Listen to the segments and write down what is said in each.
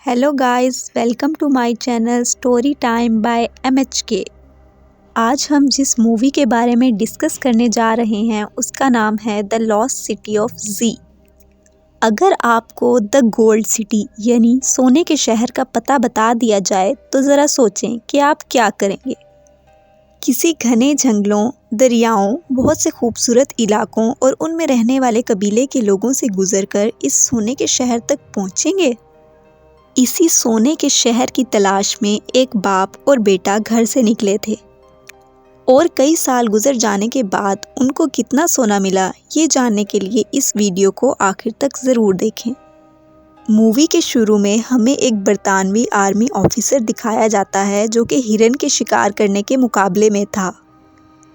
Hello guys, welcome to my channel story time by MHK। आज हम जिस movie के बारे में डिस्कस करने जा रहे हैं उसका नाम है the lost city of Z। अगर आपको द गोल्ड सिटी यानी सोने के शहर का पता बता दिया जाए तो ज़रा सोचें कि आप क्या करेंगे। किसी घने जंगलों, दरियाओं, बहुत से खूबसूरत इलाकों और उनमें रहने वाले कबीले के लोगों से गुजरकर इस सोने के शहर तक पहुँचेंगे। इसी सोने के शहर की तलाश में एक बाप और बेटा घर से निकले थे और कई साल गुजर जाने के बाद उनको कितना सोना मिला ये जानने के लिए इस वीडियो को आखिर तक ज़रूर देखें। मूवी के शुरू में हमें एक बरतानवी आर्मी ऑफिसर दिखाया जाता है जो कि हिरन के शिकार करने के मुकाबले में था।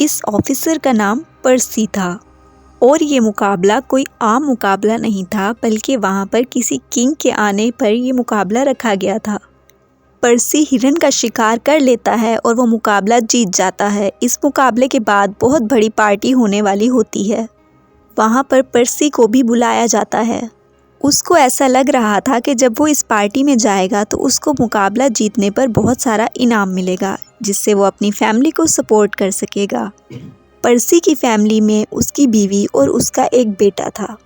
इस ऑफिसर का नाम पर्सी था और ये मुकाबला कोई आम मुकाबला नहीं था, बल्कि वहाँ पर किसी किंग के आने पर ये मुकाबला रखा गया था। पर्सी हिरन का शिकार कर लेता है और वो मुकाबला जीत जाता है। इस मुकाबले के बाद बहुत बड़ी पार्टी होने वाली होती है। वहाँ पर पर्सी को भी बुलाया जाता है। उसको ऐसा लग रहा था कि जब वो इस पार्टी में जाएगा तो उसको मुकाबला जीतने पर बहुत सारा इनाम मिलेगा, जिससे वो अपनी फैमिली को सपोर्ट कर सकेगा। पर्सी की फैमिली में उसकी बीवी और उसका एक बेटा था।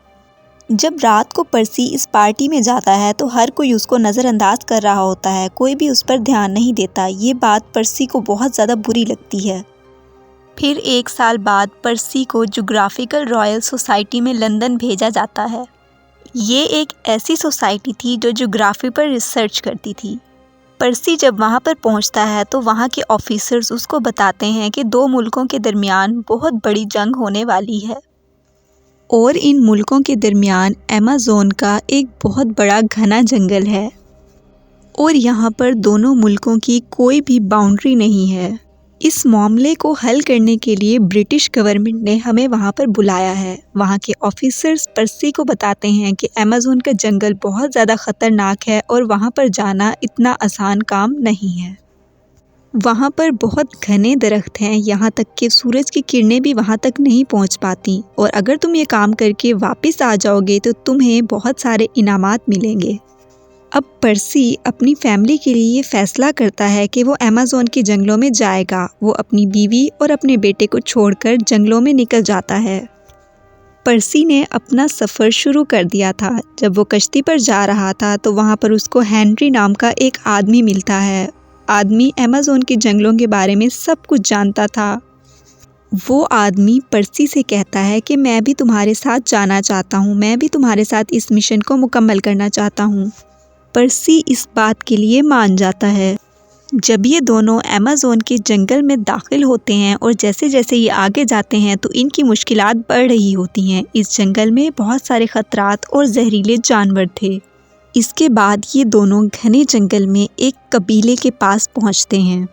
जब रात को पर्सी इस पार्टी में जाता है तो हर कोई उसको नज़रअंदाज कर रहा होता है, कोई भी उस पर ध्यान नहीं देता। ये बात पर्सी को बहुत ज़्यादा बुरी लगती है। फिर एक साल बाद पर्सी को ज्योग्राफिकल रॉयल सोसाइटी में लंदन भेजा जाता है। ये एक ऐसी सोसाइटी थी जो ज्योग्राफी पर रिसर्च करती थी। पर्सी जब वहाँ पर पहुँचता है तो वहाँ के ऑफिसर्स उसको बताते हैं कि दो मुल्कों के दरमियान बहुत बड़ी जंग होने वाली है और इन मुल्कों के दरमियान अमेज़न का एक बहुत बड़ा घना जंगल है और यहाँ पर दोनों मुल्कों की कोई भी बाउंड्री नहीं है। इस मामले को हल करने के लिए ब्रिटिश गवर्नमेंट ने हमें वहाँ पर बुलाया है। वहाँ के ऑफिसर्स पर्सी को बताते हैं कि अमेज़न का जंगल बहुत ज़्यादा ख़तरनाक है और वहाँ पर जाना इतना आसान काम नहीं है। वहाँ पर बहुत घने दरख्त हैं, यहाँ तक कि सूरज की किरणें भी वहाँ तक नहीं पहुँच पाती और अगर तुम ये काम करके वापस आ जाओगे तो तुम्हें बहुत सारे इनामात मिलेंगे। अब पर्सी अपनी फैमिली के लिए ये फ़ैसला करता है कि वो अमेज़न के जंगलों में जाएगा। वो अपनी बीवी और अपने बेटे को छोड़कर जंगलों में निकल जाता है। पर्सी ने अपना सफ़र शुरू कर दिया था। जब वो कश्ती पर जा रहा था तो वहाँ पर उसको हेनरी नाम का एक आदमी मिलता है। आदमी अमेज़न के जंगलों के बारे में सब कुछ जानता था। वो आदमी पर्सी से कहता है कि मैं भी तुम्हारे साथ जाना चाहता हूँ, मैं भी तुम्हारे साथ इस मिशन को मुकम्मल करना चाहता हूँ। पर्सी इस बात के लिए मान जाता है। जब ये दोनों अमेज़न के जंगल में दाखिल होते हैं और जैसे जैसे ये आगे जाते हैं तो इनकी मुश्किलात बढ़ रही होती हैं। इस जंगल में बहुत सारे ख़तरात और जहरीले जानवर थे। इसके बाद ये दोनों घने जंगल में एक कबीले के पास पहुंचते हैं।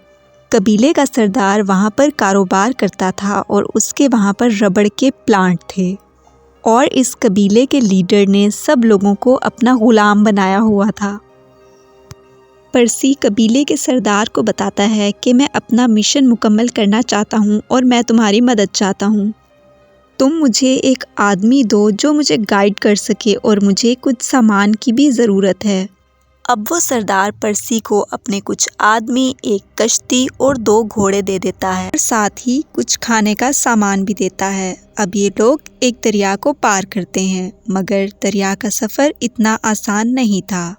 कबीले का सरदार वहाँ पर कारोबार करता था और उसके वहाँ पर रबड़ के प्लांट थे और इस कबीले के लीडर ने सब लोगों को अपना ग़ुलाम बनाया हुआ था। पर्सी कबीले के सरदार को बताता है कि मैं अपना मिशन मुकम्मल करना चाहता हूँ और मैं तुम्हारी मदद चाहता हूँ। तुम मुझे एक आदमी दो जो मुझे गाइड कर सके और मुझे कुछ सामान की भी ज़रूरत है। अब वो सरदार पर्सी को अपने कुछ आदमी, एक कश्ती और 2 घोड़े दे देता है और साथ ही कुछ खाने का सामान भी देता है। अब ये लोग एक दरिया को पार करते हैं, मगर दरिया का सफ़र इतना आसान नहीं था।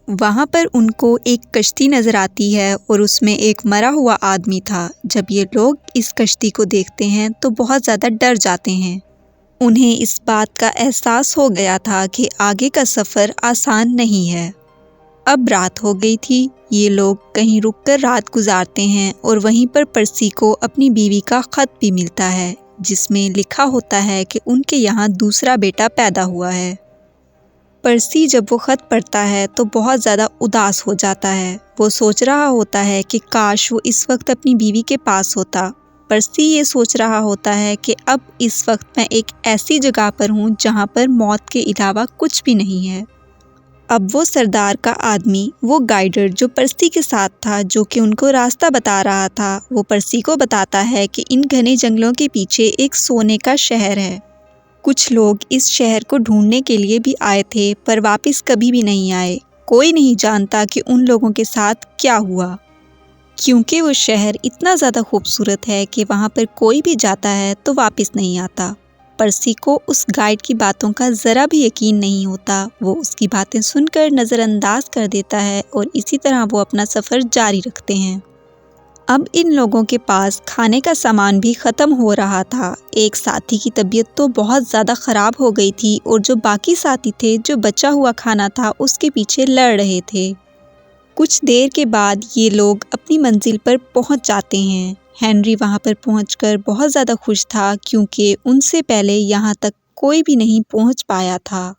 वहाँ पर उनको एक कश्ती नज़र आती है और उसमें एक मरा हुआ आदमी था। जब ये लोग इस कश्ती को देखते हैं तो बहुत ज़्यादा डर जाते हैं। उन्हें इस बात का एहसास हो गया था कि आगे का सफ़र आसान नहीं है। अब रात हो गई थी। ये लोग कहीं रुककर रात गुजारते हैं और वहीं पर पर्सी को अपनी बीवी का ख़त भी मिलता है जिसमें लिखा होता है कि उनके यहाँ दूसरा बेटा पैदा हुआ है। पर्सी जब वो ख़त पढ़ता है तो बहुत ज़्यादा उदास हो जाता है। वो सोच रहा होता है कि काश वो इस वक्त अपनी बीवी के पास होता। पर्सी ये सोच रहा होता है कि अब इस वक्त मैं एक ऐसी जगह पर हूँ जहाँ पर मौत के अलावा कुछ भी नहीं है। अब वो सरदार का आदमी, वो गाइडर जो पर्सी के साथ था, जो कि उनको रास्ता बता रहा था, वो पर्सी को बताता है कि इन घने जंगलों के पीछे एक सोने का शहर है। कुछ लोग इस शहर को ढूंढने के लिए भी आए थे पर वापस कभी भी नहीं आए। कोई नहीं जानता कि उन लोगों के साथ क्या हुआ, क्योंकि वो शहर इतना ज़्यादा खूबसूरत है कि वहाँ पर कोई भी जाता है तो वापस नहीं आता। पर्सी को उस गाइड की बातों का ज़रा भी यकीन नहीं होता। वो उसकी बातें सुनकर नज़रअंदाज कर देता है और इसी तरह वो अपना सफ़र जारी रखते हैं। अब इन लोगों के पास खाने का सामान भी ख़त्म हो रहा था। एक साथी की तबीयत तो बहुत ज़्यादा ख़राब हो गई थी और जो बाकी साथी थे जो बचा हुआ खाना था उसके पीछे लड़ रहे थे। कुछ देर के बाद ये लोग अपनी मंजिल पर पहुंच जाते हैं। हेनरी वहां पर पहुंचकर बहुत ज़्यादा खुश था क्योंकि उनसे पहले यहाँ तक कोई भी नहीं पहुंच पाया था।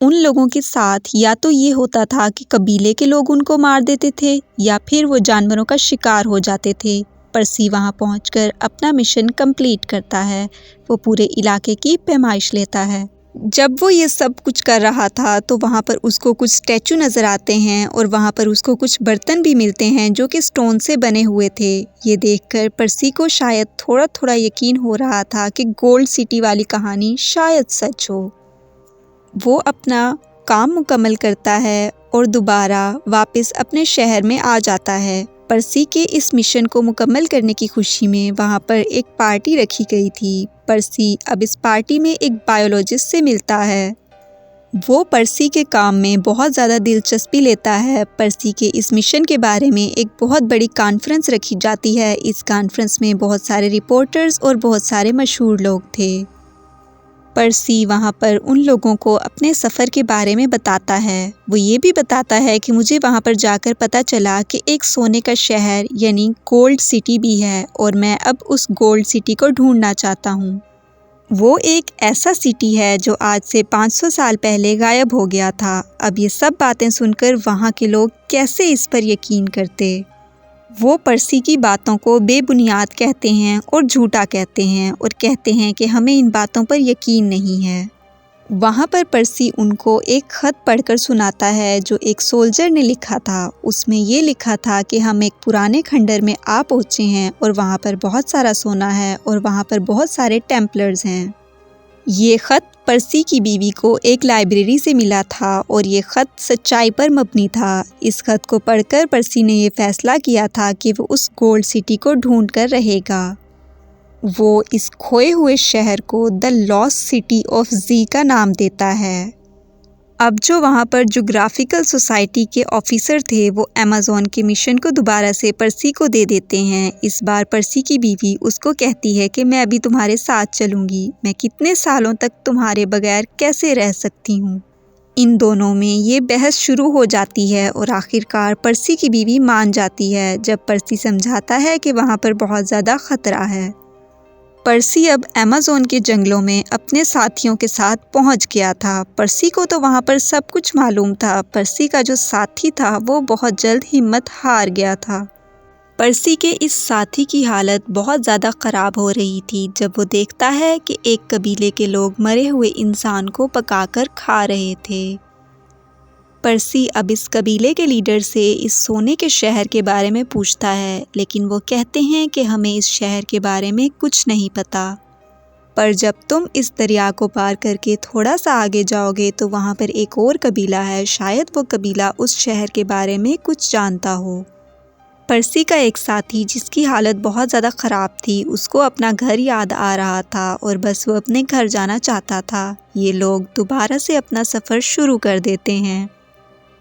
उन लोगों के साथ या तो ये होता था कि कबीले के लोग उनको मार देते थे या फिर वो जानवरों का शिकार हो जाते थे। पर्सी वहां पहुंचकर अपना मिशन कंप्लीट करता है। वो पूरे इलाके की पैमाइश लेता है। जब वो ये सब कुछ कर रहा था तो वहाँ पर उसको कुछ स्टैचू नज़र आते हैं और वहाँ पर उसको कुछ बर्तन भी मिलते हैं जो कि स्टोन से बने हुए थे। ये देखकर पर्सी को शायद थोड़ा थोड़ा यकीन हो रहा था कि गोल्ड सिटी वाली कहानी शायद सच हो। वो अपना काम मुकम्मल करता है और दोबारा वापस अपने शहर में आ जाता है। पर्सी के इस मिशन को मुकम्मल करने की खुशी में वहाँ पर एक पार्टी रखी गई थी। पर्सी अब इस पार्टी में एक बायोलॉजिस्ट से मिलता है। वो पर्सी के काम में बहुत ज़्यादा दिलचस्पी लेता है। पर्सी के इस मिशन के बारे में एक बहुत बड़ी कॉन्फ्रेंस रखी जाती है। इस कॉन्फ्रेंस में बहुत सारे रिपोर्टर्स और बहुत सारे मशहूर लोग थे। पर्सी वहाँ पर उन लोगों को अपने सफ़र के बारे में बताता है। वो ये भी बताता है कि मुझे वहाँ पर जाकर पता चला कि एक सोने का शहर यानी गोल्ड सिटी भी है और मैं अब उस गोल्ड सिटी को ढूंढना चाहता हूँ। वो एक ऐसा सिटी है जो आज से 500 साल पहले गायब हो गया था। अब ये सब बातें सुनकर वहाँ के लोग कैसे इस पर यकीन करते। वो पर्सी की बातों को बेबुनियाद कहते हैं और झूठा कहते हैं और कहते हैं कि हमें इन बातों पर यकीन नहीं है। वहाँ पर पर्सी उनको एक ख़त पढ़कर सुनाता है जो एक सोल्जर ने लिखा था। उसमें ये लिखा था कि हम एक पुराने खंडर में आ पहुँचे हैं और वहाँ पर बहुत सारा सोना है और वहाँ पर बहुत सारे टेम्पलर्स हैं। ये ख़त पर्सी की बीवी को एक लाइब्रेरी से मिला था और ये ख़त सच्चाई पर मबनी था। इस ख़त को पढ़कर पर्सी ने ये फ़ैसला किया था कि वो उस गोल्ड सिटी को ढूंढ कर रहेगा। वो इस खोए हुए शहर को द लॉस्ट सिटी ऑफ जी का नाम देता है। अब जो वहाँ पर ज्योग्राफिकल सोसाइटी के ऑफिसर थे वो अमेज़न के मिशन को दोबारा से पर्सी को दे देते हैं। इस बार पर्सी की बीवी उसको कहती है कि मैं अभी तुम्हारे साथ चलूँगी। मैं कितने सालों तक तुम्हारे बगैर कैसे रह सकती हूँ। इन दोनों में ये बहस शुरू हो जाती है और आखिरकार पर्सी की बीवी मान जाती है जब पर्सी समझाता है कि वहाँ पर बहुत ज़्यादा ख़तरा है। पर्सी अब अमेज़न के जंगलों में अपने साथियों के साथ पहुंच गया था। पर्सी को तो वहां पर सब कुछ मालूम था। पर्सी का जो साथी था वो बहुत जल्द हिम्मत हार गया था। पर्सी के इस साथी की हालत बहुत ज़्यादा ख़राब हो रही थी जब वो देखता है कि एक कबीले के लोग मरे हुए इंसान को पकाकर खा रहे थे। पर्सी अब इस कबीले के लीडर से इस सोने के शहर के बारे में पूछता है, लेकिन वो कहते हैं कि हमें इस शहर के बारे में कुछ नहीं पता। पर जब तुम इस दरिया को पार करके थोड़ा सा आगे जाओगे तो वहाँ पर एक और कबीला है, शायद वो कबीला उस शहर के बारे में कुछ जानता हो। पर्सी का एक साथी जिसकी हालत बहुत ज़्यादा ख़राब थी, उसको अपना घर याद आ रहा था और बस वो अपने घर जाना चाहता था। ये लोग दोबारा से अपना सफ़र शुरू कर देते हैं।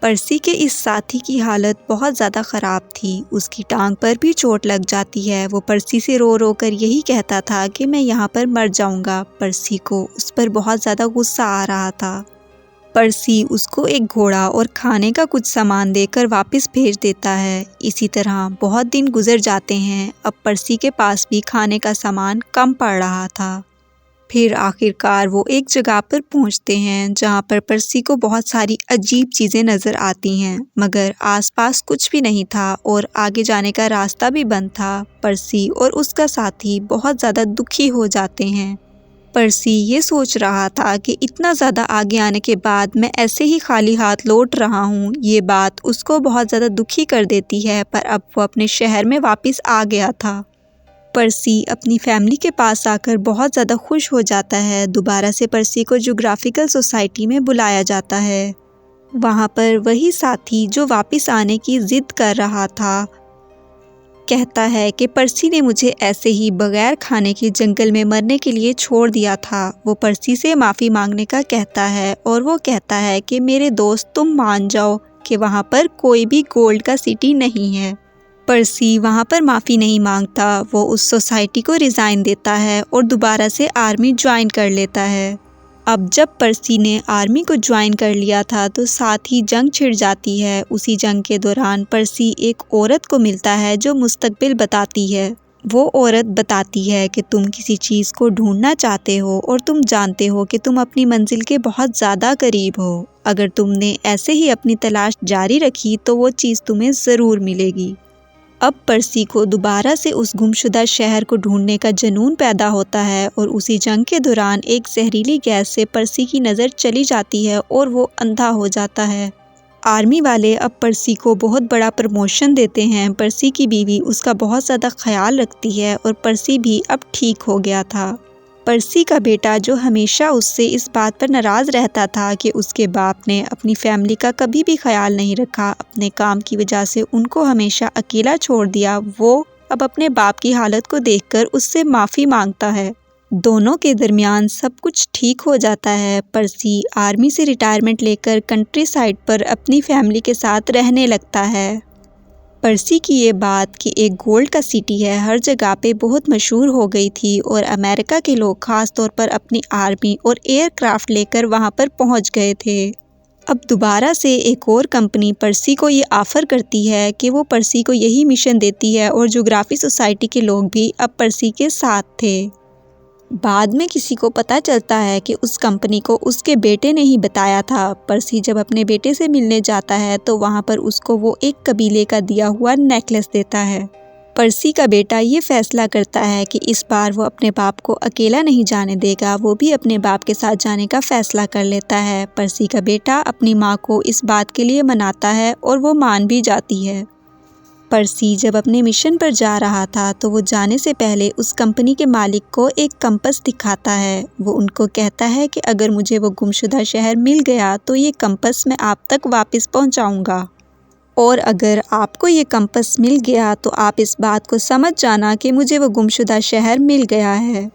पर्सी के इस साथी की हालत बहुत ज़्यादा ख़राब थी। उसकी टांग पर भी चोट लग जाती है। वो पर्सी से रो रो कर यही कहता था कि मैं यहाँ पर मर जाऊँगा। पर्सी को उस पर बहुत ज़्यादा गुस्सा आ रहा था। पर्सी उसको एक घोड़ा और खाने का कुछ सामान देकर वापस भेज देता है। इसी तरह बहुत दिन गुजर जाते हैं। अब पर्सी के पास भी खाने का सामान कम पड़ रहा था। फिर आखिरकार वो एक जगह पर पहुंचते हैं जहां पर पर्सी को बहुत सारी अजीब चीज़ें नज़र आती हैं, मगर आसपास कुछ भी नहीं था और आगे जाने का रास्ता भी बंद था। पर्सी और उसका साथी बहुत ज़्यादा दुखी हो जाते हैं। पर्सी ये सोच रहा था कि इतना ज़्यादा आगे आने के बाद मैं ऐसे ही खाली हाथ लौट रहा हूँ। ये बात उसको बहुत ज़्यादा दुखी कर देती है, पर अब वो अपने शहर में वापस आ गया था। पर्सी अपनी फैमिली के पास आकर बहुत ज़्यादा खुश हो जाता है। दोबारा से पर्सी को ज्योग्राफिकल सोसाइटी में बुलाया जाता है। वहाँ पर वही साथी जो वापस आने की जिद कर रहा था कहता है कि पर्सी ने मुझे ऐसे ही बगैर खाने के जंगल में मरने के लिए छोड़ दिया था। वो पर्सी से माफ़ी मांगने का कहता है और वो कहता है कि मेरे दोस्त तुम मान जाओ कि वहाँ पर कोई भी गोल्ड का सिटी नहीं है। पर्सी वहाँ पर माफ़ी नहीं मांगता, वो उस सोसाइटी को रिज़ाइन देता है और दोबारा से आर्मी ज्वाइन कर लेता है। अब जब पर्सी ने आर्मी को ज्वाइन कर लिया था तो साथ ही जंग छिड़ जाती है। उसी जंग के दौरान पर्सी एक औरत को मिलता है जो मुस्तकबिल बताती है। वो औरत बताती है कि तुम किसी चीज़ को ढूंढना चाहते हो और तुम जानते हो कि तुम अपनी मंजिल के बहुत ज़्यादा करीब हो। अगर तुमने ऐसे ही अपनी तलाश जारी रखी तो वो चीज़ तुम्हें ज़रूर मिलेगी। अब पर्सी को दोबारा से उस गुमशुदा शहर को ढूंढने का जुनून पैदा होता है और उसी जंग के दौरान एक जहरीली गैस से पर्सी की नज़र चली जाती है और वो अंधा हो जाता है। आर्मी वाले अब पर्सी को बहुत बड़ा प्रमोशन देते हैं। पर्सी की बीवी उसका बहुत ज़्यादा ख्याल रखती है और पर्सी भी अब ठीक हो गया था। पर्सी का बेटा जो हमेशा उससे इस बात पर नाराज़ रहता था कि उसके बाप ने अपनी फैमिली का कभी भी ख्याल नहीं रखा, अपने काम की वजह से उनको हमेशा अकेला छोड़ दिया, वो अब अपने बाप की हालत को देखकर उससे माफ़ी मांगता है। दोनों के दरमियान सब कुछ ठीक हो जाता है। पर्सी आर्मी से रिटायरमेंट लेकर कंट्री साइड पर अपनी फैमिली के साथ रहने लगता है। पर्सी की ये बात कि एक गोल्ड का सिटी है हर जगह पे बहुत मशहूर हो गई थी और अमेरिका के लोग ख़ास तौर पर अपनी आर्मी और एयरक्राफ्ट लेकर वहाँ पर पहुँच गए थे। अब दोबारा से एक और कंपनी पर्सी को ये ऑफ़र करती है कि वो पर्सी को यही मिशन देती है और ज्योग्राफी सोसाइटी के लोग भी अब पर्सी के साथ थे। बाद में किसी को पता चलता है कि उस कंपनी को उसके बेटे ने ही बताया था। पर्सी जब अपने बेटे से मिलने जाता है तो वहाँ पर उसको वो एक कबीले का दिया हुआ नेकलेस देता है। पर्सी का बेटा ये फैसला करता है कि इस बार वो अपने बाप को अकेला नहीं जाने देगा, वो भी अपने बाप के साथ जाने का फैसला कर लेता है। पर्सी का बेटा अपनी माँ को इस बात के लिए मनाता है और वो मान भी जाती है। पर्सी जब अपने मिशन पर जा रहा था तो वो जाने से पहले उस कंपनी के मालिक को एक कंपस दिखाता है। वो उनको कहता है कि अगर मुझे वो गुमशुदा शहर मिल गया तो ये कंपस मैं आप तक वापस पहुंचाऊंगा, और अगर आपको ये कंपस मिल गया तो आप इस बात को समझ जाना कि मुझे वो गुमशुदा शहर मिल गया है।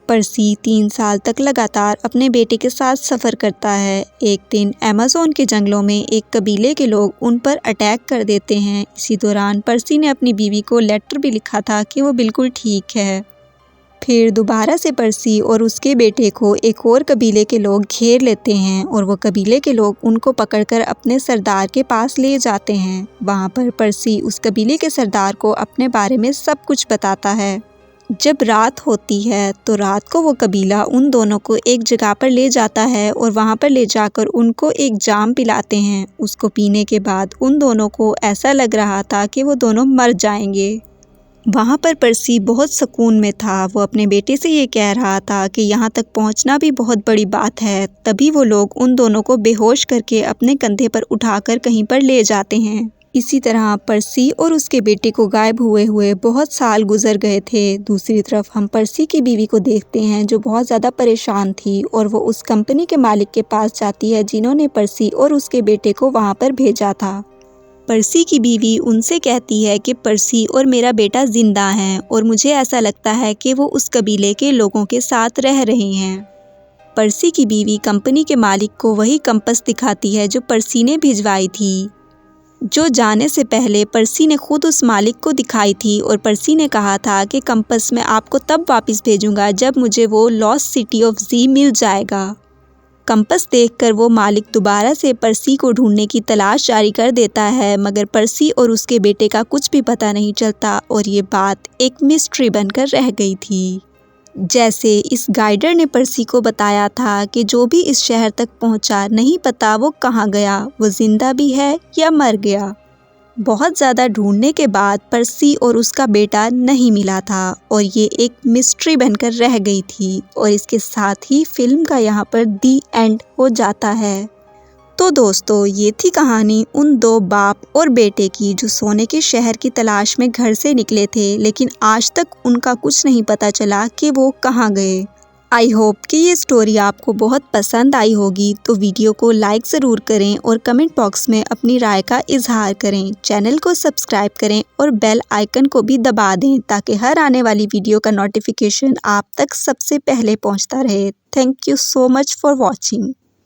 पर्सी 3 साल तक लगातार अपने बेटे के साथ सफ़र करता है। एक दिन अमेज़न के जंगलों में एक कबीले के लोग उन पर अटैक कर देते हैं। इसी दौरान पर्सी ने अपनी बीवी को लेटर भी लिखा था कि वो बिल्कुल ठीक है। फिर दोबारा से पर्सी और उसके बेटे को एक और कबीले के लोग घेर लेते हैं और वो कबीले के लोग उनको पकड़कर अपने सरदार के पास ले जाते हैं। वहाँ पर पर्सी उस कबीले के सरदार को अपने बारे में सब कुछ बताता है। जब रात होती है तो रात को वो कबीला उन दोनों को एक जगह पर ले जाता है और वहाँ पर ले जाकर उनको एक जाम पिलाते हैं। उसको पीने के बाद उन दोनों को ऐसा लग रहा था कि वो दोनों मर जाएंगे। वहाँ पर पर्सी बहुत सुकून में था। वो अपने बेटे से ये कह रहा था कि यहाँ तक पहुँचना भी बहुत बड़ी बात है। तभी वो लोग उन दोनों को बेहोश करके अपने कंधे पर उठाकर कहीं पर ले जाते हैं। इसी तरह पर्सी और उसके बेटे को गायब हुए हुए बहुत साल गुजर गए थे। दूसरी तरफ हम पर्सी की बीवी को देखते हैं जो बहुत ज़्यादा परेशान थी और वो उस कंपनी के मालिक के पास जाती है जिन्होंने पर्सी और उसके बेटे को वहाँ पर भेजा था। पर्सी की बीवी उनसे कहती है कि पर्सी और मेरा बेटा ज़िंदा हैं और मुझे ऐसा लगता है कि वो उस कबीले के लोगों के साथ रह रहे हैं। पर्सी की बीवी कंपनी के मालिक को वही कंपस दिखाती है जो पर्सी ने भिजवाई थी, जो जाने से पहले पर्सी ने खुद उस मालिक को दिखाई थी और पर्सी ने कहा था कि कंपस मैं आपको तब वापस भेजूंगा जब मुझे वो लॉस्ट सिटी ऑफ जी मिल जाएगा। कंपस देखकर वो मालिक दोबारा से पर्सी को ढूंढने की तलाश जारी कर देता है, मगर पर्सी और उसके बेटे का कुछ भी पता नहीं चलता और ये बात एक मिस्ट्री बनकर रह गई थी। जैसे इस गाइडर ने पर्सी को बताया था कि जो भी इस शहर तक पहुंचा नहीं पता वो कहाँ गया, वो जिंदा भी है या मर गया। बहुत ज़्यादा ढूंढने के बाद पर्सी और उसका बेटा नहीं मिला था और ये एक मिस्ट्री बनकर रह गई थी और इसके साथ ही फिल्म का यहाँ पर दी एंड हो जाता है। तो दोस्तों, ये थी कहानी उन 2 बाप और बेटे की जो सोने के शहर की तलाश में घर से निकले थे, लेकिन आज तक उनका कुछ नहीं पता चला कि वो कहाँ गए। आई होप कि ये स्टोरी आपको बहुत पसंद आई होगी, तो वीडियो को लाइक ज़रूर करें और कमेंट बॉक्स में अपनी राय का इजहार करें। चैनल को सब्सक्राइब करें और बेल आइकन को भी दबा दें ताकि हर आने वाली वीडियो का नोटिफिकेशन आप तक सबसे पहले पहुंचता रहे। Thank you so much for watching.